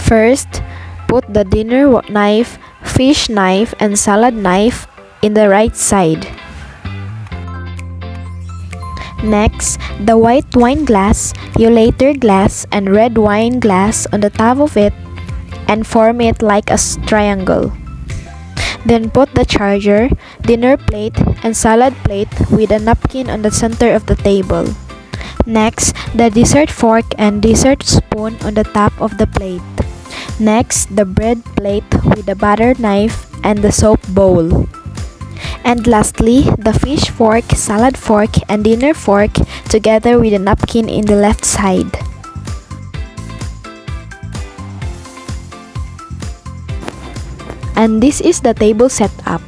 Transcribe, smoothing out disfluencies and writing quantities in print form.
First, put the dinner knife, fish knife, and salad knife in the right side. Next, the white wine glass, eulater glass, and red wine glass on the top of it and form it like a triangle. Then put the charger, dinner plate, and salad plate with a napkin on the center of the table. Next, the dessert fork and dessert spoon on the top of the plate. Next, the bread plate with the butter knife and the soap bowl. And lastly, the fish fork, salad fork, and dinner fork together with a napkin in the left side. And this is the table setup.